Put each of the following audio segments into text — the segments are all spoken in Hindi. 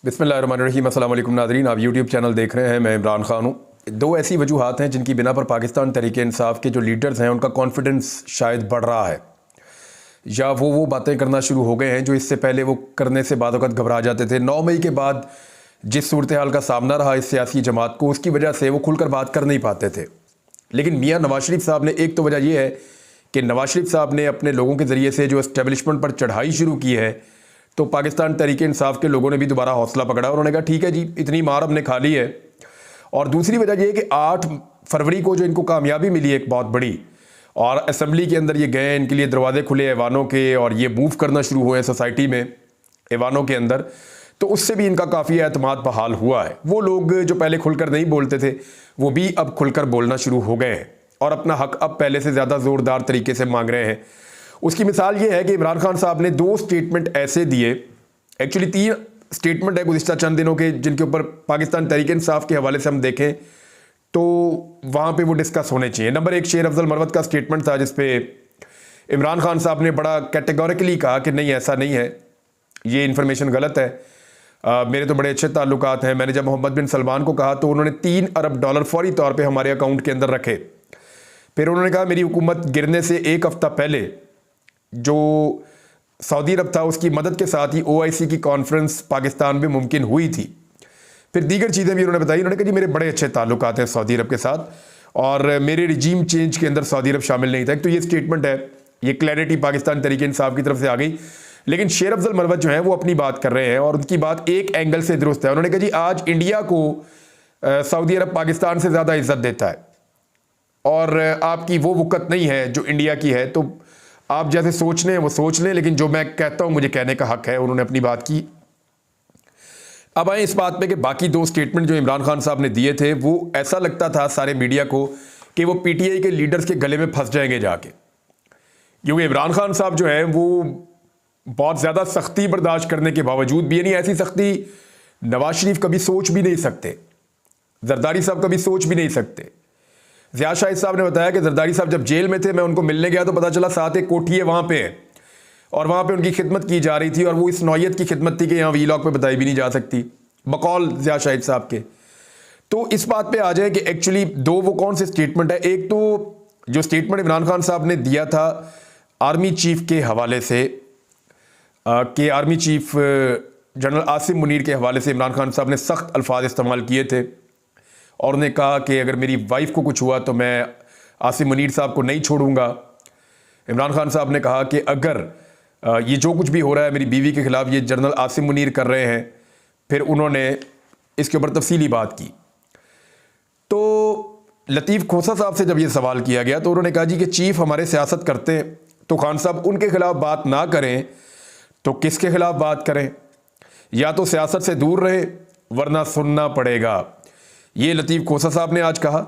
बिस्मिल्लाहिर्रहमानिर्रहीम। अस्सलाम वालेकुम नाज़रीन, आप यूट्यूब चैनल देख रहे हैं। मैं इमरान खान हूँ। दो ऐसी वजूहात हैं जिनकी बिना पर पाकिस्तान तहरीक इंसाफ के जो लीडर्स हैं उनका कॉन्फिडेंस शायद बढ़ रहा है, या वो बातें करना शुरू हो गए हैं जो इससे पहले वो करने से बाद वक़्त घबरा जाते थे। 9 मई के बाद जिस सूरत हाल का सामना रहा इस सियासी जमात को, उसकी वजह से वो खुलकर बात कर नहीं पाते थे। लेकिन मियाँ नवाज शरीफ साहब ने, एक तो वजह यह है कि नवाज शरीफ साहब ने अपने लोगों के ज़रिए से जो इस्टेब्लिशमेंट पर चढ़ाई शुरू की है, तो पाकिस्तान तहरीक इंसाफ के लोगों ने भी दोबारा हौसला पकड़ा। उन्होंने कहा ठीक है जी, इतनी मार हमने खा ली है। और दूसरी वजह यह है कि 8 फरवरी को जो इनको कामयाबी मिली एक बहुत बड़ी, और असम्बली के अंदर ये गए, इनके लिए दरवाजे खुले ऐवानों के, और ये मूव करना शुरू हुए सोसाइटी में ऐवानों के अंदर, तो उससे भी इनका काफ़ी एतमाद बहाल हुआ है। वो लोग जो पहले खुलकर नहीं बोलते थे वो भी अब खुलकर बोलना शुरू हो गए हैं और अपना हक अब पहले से ज़्यादा ज़ोरदार तरीके से मांग रहे हैं। उसकी मिसाल ये है कि इमरान खान साहब ने 2 स्टेटमेंट ऐसे दिए, एक्चुअली 3 स्टेटमेंट है गुज़िश्ता चंद दिनों के, जिनके ऊपर पाकिस्तान तहरीक इंसाफ के हवाले से हम देखें तो वहाँ पे वो डिस्कस होने चाहिए। नंबर 1 शेर अफजल मरवत का स्टेटमेंट था, जिसपे इमरान खान साहब ने बड़ा कैटेगोरिकली कहा कि नहीं, ऐसा नहीं है, ये इन्फॉर्मेशन गलत है, मेरे तो बड़े अच्छे ताल्लुकात हैं। मैंने जब मोहम्मद बिन सलमान को कहा तो उन्होंने $3 अरब फौरी तौर पर हमारे अकाउंट के अंदर रखे। फिर उन्होंने कहा मेरी हुकूमत गिरने से 1 हफ्ता पहले जो सऊदी अरब था उसकी मदद के साथ ही OIC की कॉन्फ्रेंस पाकिस्तान में मुमकिन हुई थी। फिर दीगर चीज़ें भी उन्होंने बताई। उन्होंने कहा जी मेरे बड़े अच्छे ताल्लुकात हैं सऊदी अरब के साथ, और मेरे रिजीम चेंज के अंदर सऊदी अरब शामिल नहीं था। एक तो ये स्टेटमेंट है, ये क्लैरिटी पाकिस्तान तहरीक इंसाफ की तरफ से आ गई। लेकिन शेर अफजल मरवत जो है वो अपनी बात कर रहे हैं, और उनकी बात एक एंगल से दुरुस्त है। उन्होंने कहा जी आज इंडिया को सऊदी अरब पाकिस्तान से ज़्यादा इज्जत देता है, और आपकी वो वक़्त नहीं है जो इंडिया की है, तो आप जैसे सोच लें वो सोच लें, लेकिन जो मैं कहता हूं मुझे कहने का हक है। उन्होंने अपनी बात की। अब आए इस बात पे कि बाकी 2 स्टेटमेंट जो इमरान खान साहब ने दिए थे, वो ऐसा लगता था सारे मीडिया को कि वो PTI के लीडर्स के गले में फंस जाएंगे जाके, क्योंकि इमरान खान साहब जो है वो बहुत ज़्यादा सख्ती बर्दाश्त करने के बावजूद भी, यानी ऐसी सख्ती नवाज शरीफ कभी सोच भी नहीं सकते, जरदारी साहब कभी सोच भी नहीं सकते। ज़िया शाहिद साहब ने बताया कि जरदारी साहब जब जेल में थे, मैं उनको मिलने गया तो पता चला साथ एक कोठी है वहाँ पे है, और वहाँ पे उनकी खिदमत की जा रही थी, और वो इस नौयत की खिदमत थी कि यहाँ वीलॉग पे बताई भी नहीं जा सकती, बकौल ज़िया शाहिद साहब के। तो इस बात पे आ जाए कि एक्चुअली 2 वो कौन से स्टेटमेंट है। एक तो जो स्टेटमेंट इमरान खान साहब ने दिया था आर्मी चीफ के हवाले से, कि army chief general Asim Munir के हवाले से इमरान खान साहब ने सख्त अल्फाज इस्तेमाल किए थे, और उन्हें कहा कि अगर मेरी वाइफ को कुछ हुआ तो मैं आसिम मुनीर साहब को नहीं छोड़ूंगा। इमरान खान साहब ने कहा कि अगर ये जो कुछ भी हो रहा है मेरी बीवी के ख़िलाफ़ ये जनरल आसिम मुनीर कर रहे हैं। फिर उन्होंने इसके ऊपर तफसीली बात की। तो लतीफ़ खोसा साहब से जब ये सवाल किया गया तो उन्होंने कहा जी कि चीफ़ हमारे सियासत करते हैं, तो खान साहब उनके ख़िलाफ़ बात ना करें तो किसके ख़िलाफ़ बात करें, या तो सियासत से दूर रहे वरना सुनना पड़ेगा। ये लतीफ़ खोसा साहब ने आज कहा।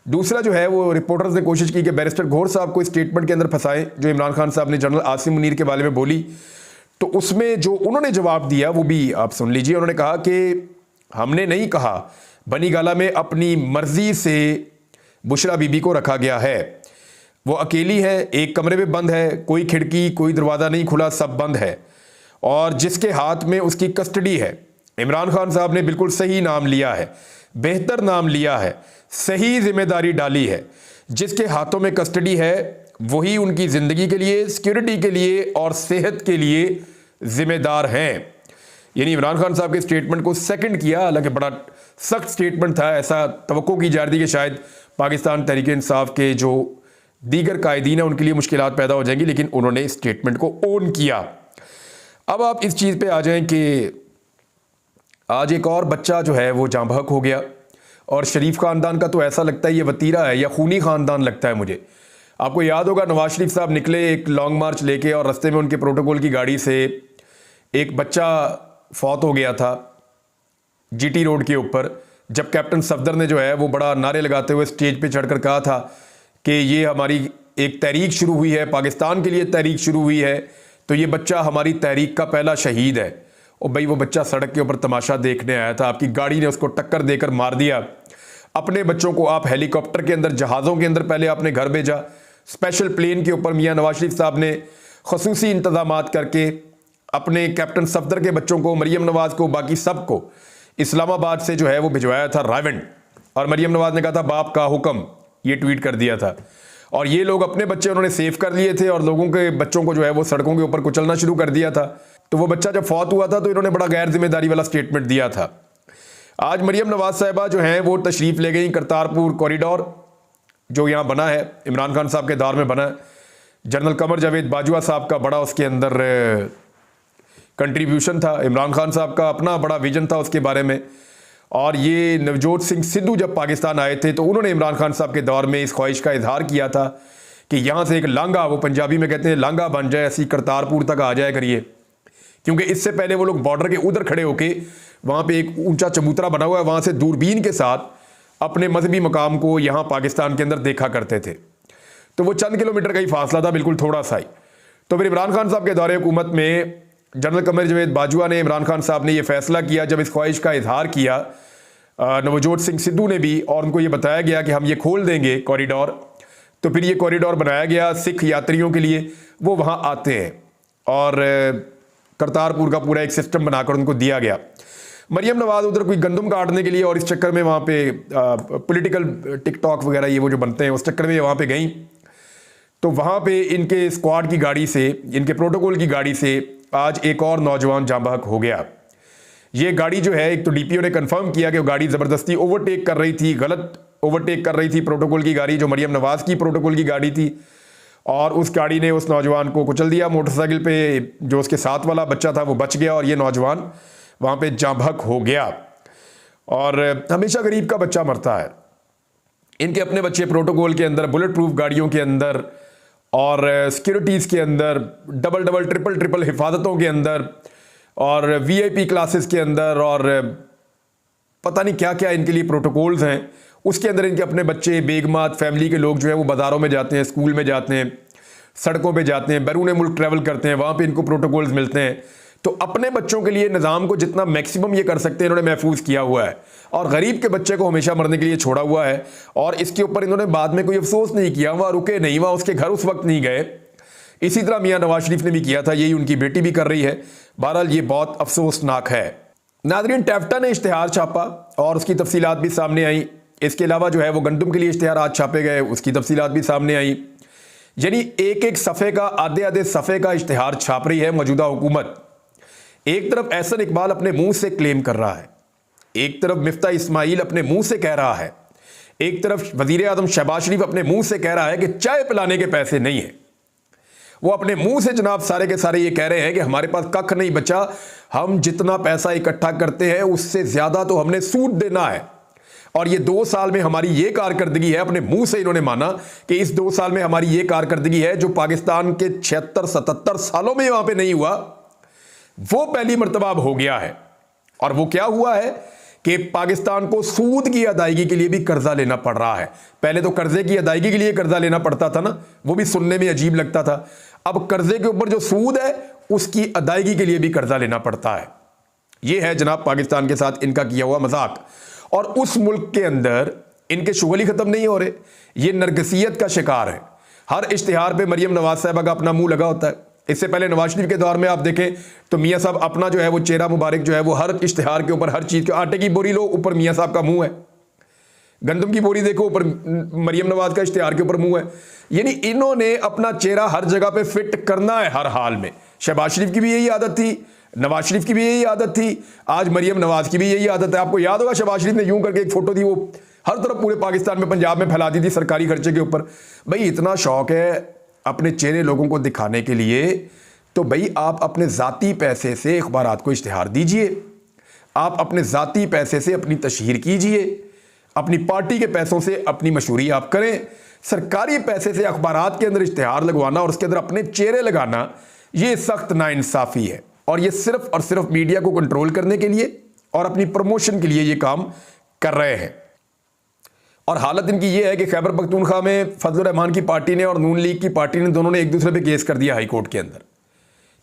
दूसरा जो है वो रिपोर्टर्स ने कोशिश की कि बैरिस्टर घोर साहब को इस स्टेटमेंट के अंदर फंसाएं जो इमरान खान साहब ने जनरल आसिम मुनीर के बारे में बोली। तो उसमें जो उन्होंने जवाब दिया वो भी आप सुन लीजिए। उन्होंने कहा कि हमने नहीं कहा बनी गाला में अपनी मर्जी से बुशरा बीबी को रखा गया है, वो अकेली है, एक कमरे में बंद है, कोई खिड़की कोई दरवाज़ा नहीं खुला, सब बंद है, और जिसके हाथ में उसकी कस्टडी है। इमरान खान साहब ने बिल्कुल सही नाम लिया है, बेहतर नाम लिया है, सही जिम्मेदारी डाली है। जिसके हाथों में कस्टडी है वही उनकी ज़िंदगी के लिए, सिक्योरिटी के लिए और सेहत के लिए ज़िम्मेदार हैं। यानी इमरान खान साहब के स्टेटमेंट को सेकंड किया, हालांकि बड़ा सख्त स्टेटमेंट था। ऐसा तवक्को की जा रही थी कि शायद पाकिस्तान तहरीक इंसाफ के जो दीगर कायदीन हैं उनके लिए मुश्किलात पैदा हो जाएंगी, लेकिन उन्होंने स्टेटमेंट को ओन किया। अब आप इस चीज़ पर आ जाएँ कि आज एक और बच्चा जो है वो जाँ बहक हो गया, और शरीफ ख़ानदान का तो ऐसा लगता है ये वतीरा है या खूनी ख़ानदान लगता है मुझे। आपको याद होगा नवाज शरीफ साहब निकले एक लॉन्ग मार्च लेके, और रास्ते में उनके प्रोटोकॉल की गाड़ी से एक बच्चा फौत हो गया था GT रोड के ऊपर, जब कैप्टन सफदर ने जो है वो बड़ा नारे लगाते हुए स्टेज पे चढ़कर कहा था कि ये हमारी एक तहरीक शुरू हुई है, पाकिस्तान के लिए तहरीक शुरू हुई है, तो ये बच्चा हमारी तहरीक का पहला शहीद है। और भाई वो बच्चा सड़क के ऊपर तमाशा देखने आया था, आपकी गाड़ी ने उसको टक्कर देकर मार दिया। अपने बच्चों को आप हेलीकॉप्टर के अंदर, जहाज़ों के अंदर पहले आपने घर भेजा, स्पेशल प्लेन के ऊपर मियाँ नवाज शरीफ साहब ने खसूसी इंतजामात करके अपने कैप्टन सफदर के बच्चों को, मरियम नवाज को, बाकी सबको इस्लामाबाद से जो है वो भिजवाया था रायवेंड, और मरियम नवाज ने कहा था बाप का हुक्म, ये ट्वीट कर दिया था। और ये लोग अपने बच्चे उन्होंने सेव कर लिए थे और लोगों के बच्चों को जो है वो सड़कों के ऊपर कुचलना शुरू कर दिया था। तो वो बच्चा जब फौत हुआ था तो इन्होंने बड़ा गैर जिम्मेदारी वाला स्टेटमेंट दिया था। आज मरियम नवाज साहिबा जो हैं वो तशरीफ़ ले गई करतारपुर कॉरिडोर जो यहाँ बना है, इमरान खान साहब के दौर में बना है। जनरल कमर जावेद बाजवा साहब का बड़ा उसके अंदर कंट्रीब्यूशन था, इमरान खान साहब का अपना बड़ा विजन था उसके बारे में। और ये नवजोत सिंह सिद्धू जब पाकिस्तान आए थे तो उन्होंने इमरान खान साहब के दौर में इस ख्वाहिश का इजहार किया था कि यहाँ से एक लांगा, वो पंजाबी में कहते हैं लांगा बन जाए, ऐसी करतारपुर तक आ जाए करिए, क्योंकि इससे पहले वो लोग बॉर्डर के उधर खड़े होके वहाँ पे एक ऊंचा चबूतरा बना हुआ है, वहाँ से दूरबीन के साथ अपने मजहबी मकाम को यहाँ पाकिस्तान के अंदर देखा करते थे। तो वो चंद किलोमीटर का ही फासला था, बिल्कुल थोड़ा सा ही। तो फिर इमरान खान साहब के दौरे हुकूमत में जनरल कमर जावेद बाजवा ने, इमरान खान साहब ने ये फैसला किया, जब इस ख्वाहिश का इजहार किया नवजोत सिंह सिद्धू ने भी, और उनको ये बताया गया कि हम ये खोल देंगे कॉरिडोर। तो फिर ये कॉरिडोर बनाया गया सिख यात्रियों के लिए, वो वहाँ आते हैं, और करतारपुर का पूरा एक सिस्टम बनाकर उनको दिया गया। मरियम नवाज उधर कोई गंदम काटने के लिए, और इस चक्कर में वहाँ पे पॉलिटिकल टिकटॉक वगैरह ये वो जो बनते हैं उस चक्कर में वहाँ पे गई। तो वहाँ पे इनके स्क्वाड की गाड़ी से, इनके प्रोटोकॉल की गाड़ी से आज एक और नौजवान जाँ बहक हो गया। ये गाड़ी जो है, एक तो डीपीओ ने कंफर्म किया कि वो गाड़ी ज़बरदस्ती ओवरटेक कर रही थी, गलत ओवरटेक कर रही थी प्रोटोकॉल की गाड़ी जो मरियम नवाज की प्रोटोकॉल की गाड़ी थी, और उस गाड़ी ने उस नौजवान को कुचल दिया। मोटरसाइकिल पे जो उसके साथ वाला बच्चा था वो बच गया, और ये नौजवान वहाँ पे जाँ बहक हो गया। और हमेशा गरीब का बच्चा मरता है। इनके अपने बच्चे प्रोटोकॉल के अंदर, बुलेट प्रूफ गाड़ियों के अंदर, और सिक्योरिटीज़ के अंदर, डबल डबल ट्रिपल ट्रिपल हिफाजतों के अंदर, और वीआईपी क्लासेस के अंदर, और पता नहीं क्या क्या इनके लिए प्रोटोकॉल्स हैं। उसके अंदर इनके अपने बच्चे, बेगमात, फैमिली के लोग जो है वो बाज़ारों में जाते हैं, स्कूल में जाते हैं, सड़कों पे जाते हैं, बैरून मुल्क ट्रैवल करते हैं, वहाँ पे इनको प्रोटोकॉल्स मिलते हैं। तो अपने बच्चों के लिए निज़ाम को जितना मैक्सिमम ये कर सकते हैं इन्होंने महफूज किया हुआ है, और गरीब के बच्चे को हमेशा मरने के लिए छोड़ा हुआ है। और इसके ऊपर इन्होंने बाद में कोई अफसोस नहीं किया, वहाँ रुके नहीं, वहाँ उसके घर उस वक्त नहीं गए। इसी तरह मियाँ नवाज शरीफ ने भी किया था, यही उनकी बेटी भी कर रही है। बहरहाल ये बहुत अफसोसनाक है। नाज़रीन, टैफ्टा ने इश्तिहार छापा और उसकी तफसीलात भी सामने आई। इसके अलावा जो है वो गंदम के लिए इश्तिहार आज छापे गए, उसकी तफसीलात भी सामने आई। यानी एक एक सफ़े का, आधे आधे सफ़े का इश्तिहार छाप रही है मौजूदा हुकूमत। एक तरफ एहसन इकबाल अपने मुंह से क्लेम कर रहा है, एक तरफ मिफ्ता इस्माइल अपने मुंह से कह रहा है, एक तरफ वजीर आज़म शहबाज शरीफ अपने मुंह से कह रहा है कि चाय पिलाने के पैसे नहीं है। वो अपने मुंह से जनाब सारे के सारे ये कह रहे हैं कि हमारे पास कख नहीं बचा, हम जितना पैसा इकट्ठा करते हैं उससे ज्यादा तो हमने सूद देना है। और ये 2 साल में हमारी ये कारकर्दगी है, अपने मुंह से इन्होंने माना कि इस 2 साल में हमारी ये कारकर्दगी है जो पाकिस्तान के 76-77 सालों में वहां पे नहीं हुआ, वो पहली मर्तबा अब हो गया है। और वो क्या हुआ है कि पाकिस्तान को सूद की अदायगी के लिए भी कर्जा लेना पड़ रहा है। पहले तो कर्जे की अदायगी के लिए कर्जा लेना पड़ता था ना, वो भी सुनने में अजीब लगता था। अब कर्जे के ऊपर जो सूद है उसकी अदायगी के लिए भी कर्जा लेना पड़ता है। यह है जनाब पाकिस्तान के साथ इनका किया हुआ मजाक। और उस मुल्क के अंदर इनके शुगल ही खत्म नहीं हो रहे, ये नरगसियत का शिकार है। हर इश्तिहार पे मरियम नवाज साहबा का अपना मुंह लगा होता है। इससे पहले नवाज शरीफ के दौर में आप देखें तो मियाँ साहब अपना जो है वो चेहरा मुबारक जो है वो हर इश्तिहार के ऊपर, हर चीज़ के, आटे की बोरी लो ऊपर मियाँ साहब का मुंह है, गंदम की बोरी देखो ऊपर मरियम नवाज का इश्तिहार के ऊपर मुंह है। यानी इन्होंने अपना चेहरा हर जगह पे फिट करना है हर हाल में। शहबाज शरीफ की भी यही आदत थी, नवाज शरीफ की भी यही आदत थी, आज मरियम नवाज की भी यही आदत है। आपको याद होगा शहबाज शरीफ ने यूं करके एक फोटो थी, वो हर तरफ पूरे पाकिस्तान में, पंजाब में फैला दी थी सरकारी खर्चे के ऊपर। भाई इतना शौक है अपने चेहरे लोगों को दिखाने के लिए, तो भाई आप अपने ज़ाती पैसे से अखबारात को इश्तिहार दीजिए, आप अपने ज़ाती पैसे से अपनी तशहीर कीजिए, अपनी पार्टी के पैसों से अपनी मशहूरी आप करें। सरकारी पैसे से अखबारात के अंदर इश्तिहार लगवाना और उसके अंदर अपने चेहरे लगाना, ये सख्त नाइंसाफ़ी है। और ये सिर्फ और सिर्फ मीडिया को कंट्रोल करने के लिए और अपनी प्रमोशन के लिए ये काम कर रहे हैं। और हालत इनकी ये है कि खैबर पख्तूनख्वा में फजलुर रहमान की पार्टी ने और नून लीग की पार्टी ने, दोनों ने एक दूसरे पे केस कर दिया हाई कोर्ट के अंदर,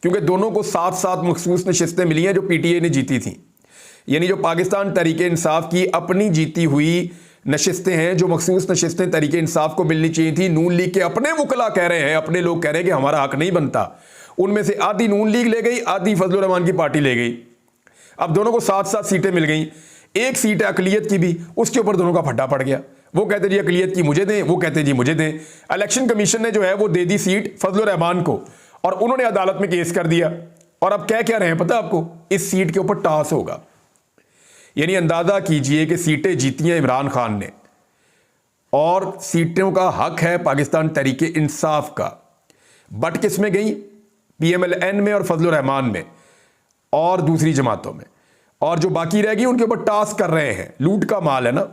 क्योंकि दोनों को 7-7 मखसूस नशिस्तें मिली हैं जो पीटीए ने जीती थी। यानी जो पाकिस्तान तहरीक इंसाफ की अपनी जीती हुई नशिस्तें हैं, जो मखसूस नशिस्तें तहरीक इंसाफ को मिलनी चाहिए थी, नून लीग के अपने वकला कह रहे हैं, अपने लोग कह रहे हैं कि हमारा हक नहीं बनता। उनमें से आधी नून लीग ले गई, आधी फजलुर रहमान की पार्टी ले गई। अब दोनों को 7-7 सीटें मिल गई। एक सीट है अकलियत की भी, उसके ऊपर दोनों का फड्डा पड़ गया। वो कहते जी अकलियत की मुझे दें, वो कहते जी मुझे दें। इलेक्शन कमीशन ने जो है वो दे दी सीट फजलुर रहमान को और उन्होंने अदालत में केस कर दिया। और अब क्या रहे हैं पता आपको, इस सीट के ऊपर टास होगा। यानी अंदाजा कीजिए कि सीटें जीती हैं इमरान खान ने और सीटों का हक है पाकिस्तान तहरीक इंसाफ का। बट किस में गई? PMLN में और फजलुर रहमान में और दूसरी जमातों में। और जो बाकी रह गई उनके ऊपर टास्क कर रहे हैं। लूट का माल है ना,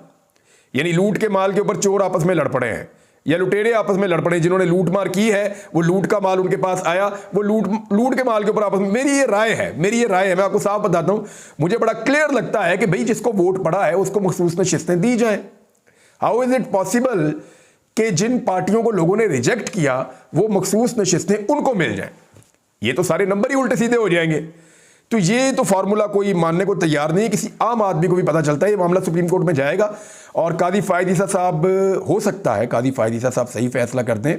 यानी लूट के माल के ऊपर चोर आपस में लड़ पड़े हैं या लुटेरे आपस में लड़ पड़े। जिन्होंने लूट मार की है वो लूट का माल उनके पास आया, वो लूट के माल के ऊपर आपस में। मेरी ये राय है, मैं आपको साफ बताता हूं, मुझे बड़ा क्लियर लगता है कि भाई जिसको वोट पड़ा है उसको मखसूस नशिस्तें दी जाएं। हाउ इज इट पॉसिबल कि जिन पार्टियों को लोगों ने रिजेक्ट किया वो मखसूस नशिस्तें उनको मिल जाएं? ये तो सारे नंबर ही उल्टे सीधे हो जाएंगे। तो ये तो फार्मूला कोई मानने को तैयार नहीं है। किसी आम आदमी को भी पता चलता है ये मामला सुप्रीम कोर्ट में जाएगा और कादी फायद ईसा साहब, हो सकता है कादी फायद ईसा साहब सही फैसला कर दें।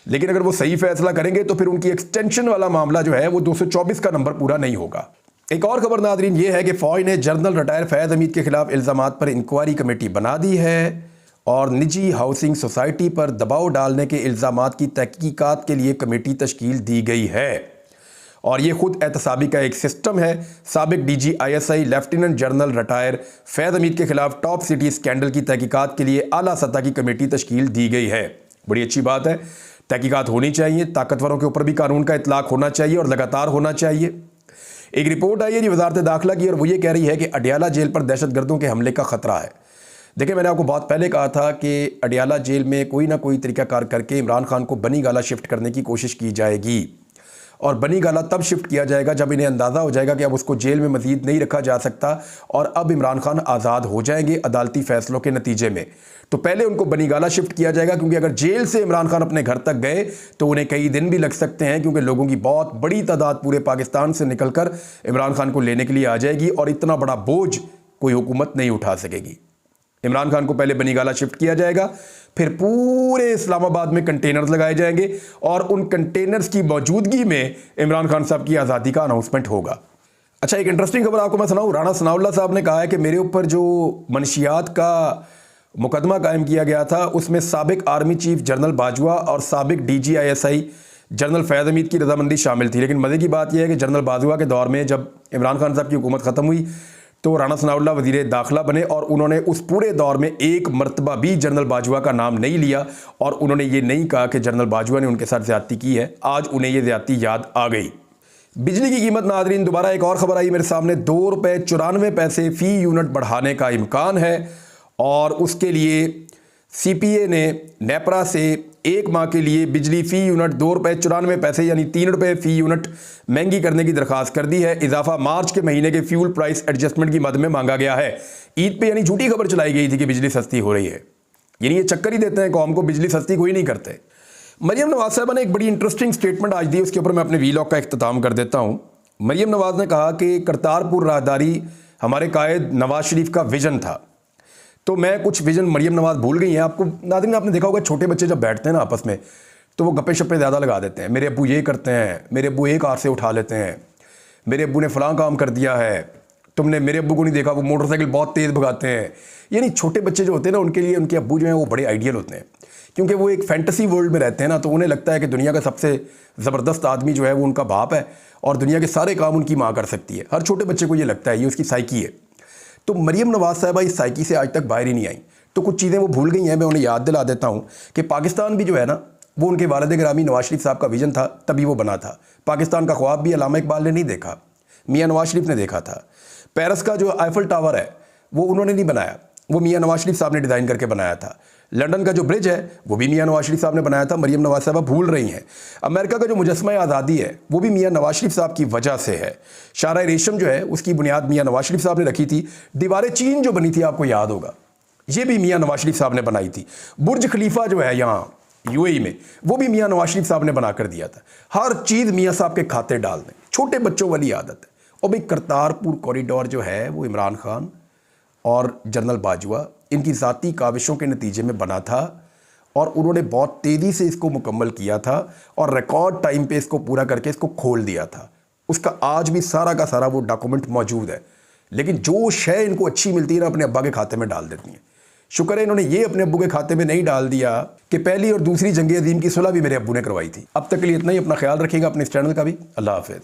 लेकिन अगर वो सही फैसला करेंगे तो फिर उनकी एक्सटेंशन वाला मामला जो है वो 224 का नंबर पूरा नहीं होगा। एक और खबर नादरीन ये है कि फौज ने जनरल रिटायर फैज़ हमीद के खिलाफ इल्ज़ामात पर इंक्वायरी कमेटी बना दी है और निजी हाउसिंग सोसाइटी पर दबाव डालने के इल्ज़ामात की तहकीकात के लिए कमेटी तश्कील दी गई है। और ये खुद एहतसाबी का एक सिस्टम है। साबिक DG ISI lieutenant general retired Faiz Hameed के खिलाफ टॉप सिटी स्कैंडल की तहकीकात के लिए आला सतह की कमेटी तश्कील दी गई है। बड़ी अच्छी बात है, तहकीकात होनी चाहिए, ताकतवरों के ऊपर भी कानून का इतलाक होना चाहिए और लगातार होना चाहिए। एक रिपोर्ट आई है जी वजारत दाखिला की और वो ये कह रही है कि अडियाला जेल पर दहशतगर्दों के हमले का खतरा है। देखिए, मैंने आपको बहुत पहले कहा था कि अडियाला जेल में कोई ना कोई तरीकाकार करके इमरान खान को बनी गाला शिफ्ट करने की कोशिश की जाएगी और बनी गाला तब शिफ्ट किया जाएगा जब इन्हें अंदाज़ा हो जाएगा कि अब उसको जेल में मज़ीद नहीं रखा जा सकता और अब इमरान खान आज़ाद हो जाएंगे अदालती फ़ैसलों के नतीजे में। तो पहले उनको बनी गाला शिफ्ट किया जाएगा, क्योंकि अगर जेल से इमरान खान अपने घर तक गए तो उन्हें कई दिन भी लग सकते हैं, क्योंकि लोगों की बहुत बड़ी तादाद पूरे पाकिस्तान से निकलकर इमरान खान को लेने के लिए आ जाएगी और इतना बड़ा बोझ कोई हुकूमत नहीं उठा सकेगी। इमरान खान को पहले बनी गाला शिफ्ट किया जाएगा, फिर पूरे इस्लामाबाद में कंटेनर्स लगाए जाएंगे और उन कंटेनर्स की मौजूदगी में इमरान खान साहब की आज़ादी का अनाउंसमेंट होगा। अच्छा, एक इंटरेस्टिंग खबर आपको मैं सुनाऊं। राणा सनाउल्लाह साहब ने कहा है कि मेरे ऊपर जो मनशियात का मुकदमा कायम किया गया था उसमें साबिक आर्मी चीफ जनरल बाजवा और साबिक DG ISI जनरल फैज़ हमीद की रजामंदी शामिल थी। लेकिन मज़े की बात यह है कि जनरल बाजवा के दौर में जब इमरान खान साहब की हुकूमत ख़त्म हुई तो राणा सनाउल्लाह वज़ीर दाखिला बने और उन्होंने उस पूरे दौर में एक मरतबा भी जनरल बाजवा का नाम नहीं लिया और उन्होंने ये नहीं कहा कि जनरल बाजवा ने उनके साथ ज़्यादती की है। आज उन्हें ये ज़्यादती याद आ गई। बिजली की कीमत नादरीन, दोबारा एक और ख़बर आई मेरे सामने। ₹2.94 फ़ी यूनिट बढ़ाने का इम्कान है और उसके लिए CPA ने नेपरा से एक माह के लिए बिजली फ़ी यूनिट ₹2.94 यानी ₹3 फ़ी यूनिट महंगी करने की दरख्वास्त कर दी है। इजाफा मार्च के महीने के फ्यूल प्राइस एडजस्टमेंट की मद में मांगा गया है। ईद पे यानी झूठी खबर चलाई गई थी कि बिजली सस्ती हो रही है। यानी ये चक्कर ही देते हैं कौम को, बिजली सस्ती कोई नहीं करते। मरियम नवाज साहबा ने एक बड़ी इंटरेस्टिंग स्टेटमेंट आज दी, उसके ऊपर मैं अपने वीलॉग का इख्तिताम कर देता हूँ। मरियम नवाज ने कहा कि करतारपुर राहदारी हमारे कायद नवाज शरीफ का विजन था। तो मैं कुछ विजन मरियम नवाज भूल गई हैं। आपको नाज़रीन, आपने देखा होगा छोटे बच्चे जब बैठते हैं ना आपस में तो वो गप्पे शप्पे ज़्यादा लगा देते हैं। मेरे अब्बू ये करते हैं, मेरे अब्बू एक कार से उठा लेते हैं, मेरे अब्बू ने फ़लाँ काम कर दिया है, तुमने मेरे अब्बू को नहीं देखा वो मोटरसाइकिल बहुत तेज़ भगाते हैं। यानी छोटे बच्चे जो होते हैं ना उनके लिए उनके अब्बू जो हैं वो बड़े आइडियल होते हैं, क्योंकि वो एक फैंटेसी वर्ल्ड में रहते हैं ना, तो उन्हें लगता है कि दुनिया का सबसे ज़बरदस्त आदमी जो है वो उनका बाप है और दुनिया के सारे काम उनकी माँ कर सकती है। हर छोटे बच्चे को ये लगता है, ये उसकी साइकी है। तो मरियम नवाज साहबा इस साइकी से आज तक बाहर ही नहीं आई। तो कुछ चीज़ें वो भूल गई हैं, मैं उन्हें याद दिला देता हूँ कि पाकिस्तान भी जो है ना वो उनके वालिद गिरामी नवाज शरीफ साहब का विजन था, तभी वो बना था। पाकिस्तान का ख्वाब भी अल्लामा इकबाल ने नहीं देखा, मियाँ नवाज शरीफ ने देखा था। पेरिस का जो आईफल टावर है वो उन्होंने नहीं बनाया, वो मियाँ नवाज शरीफ साहब ने डिज़ाइन करके बनाया था। लंदन का जो ब्रिज है वो भी मियाँ नवाज शरीफ साहब ने बनाया था। मरियम नवाज साहबा भूल रही हैं। अमेरिका का जो मुजस्मा आज़ादी है वो भी मियाँ नवाज शरीफ साहब की वजह से है। शारा रेशम जो है उसकी बुनियाद मियाँ नवाज शरीफ साहब ने रखी थी। दीवार चीन जो बनी थी आपको याद होगा, ये भी मियाँ नवाज शरीफ साहब ने बनाई थी। बुर्ज खलीफा जो है यहाँ UAE में वो भी मियाँ नवाज शरीफ साहब ने बना कर दिया था। हर चीज़ मियाँ साहब के खाते डाल दें, छोटे बच्चों वाली आदत है। और भाई करतारपुर कॉरिडोर जो है वो इमरान खान और जनरल बाजवा इनकी ज़ाती काविशों के नतीजे में बना था और उन्होंने बहुत तेज़ी से इसको मुकम्मल किया था और रिकॉर्ड टाइम पे इसको पूरा करके इसको खोल दिया था। उसका आज भी सारा का सारा वो डॉक्यूमेंट मौजूद है। लेकिन जो शय इनको अच्छी मिलती है ना, अपने अब्बा के खाते में डाल देती हैं। शुक्र है इन्होंने ये अपने अब्बू के खाते में नहीं डाल दिया कि पहली और दूसरी जंग अजीम की सुलह भी मेरे अब्बू ने करवाई थी। अब तक के लिए इतना ही। अपना ख्याल रखिएगा, अपने इस चैनल का भी। अल्लाह हाफ़िज़।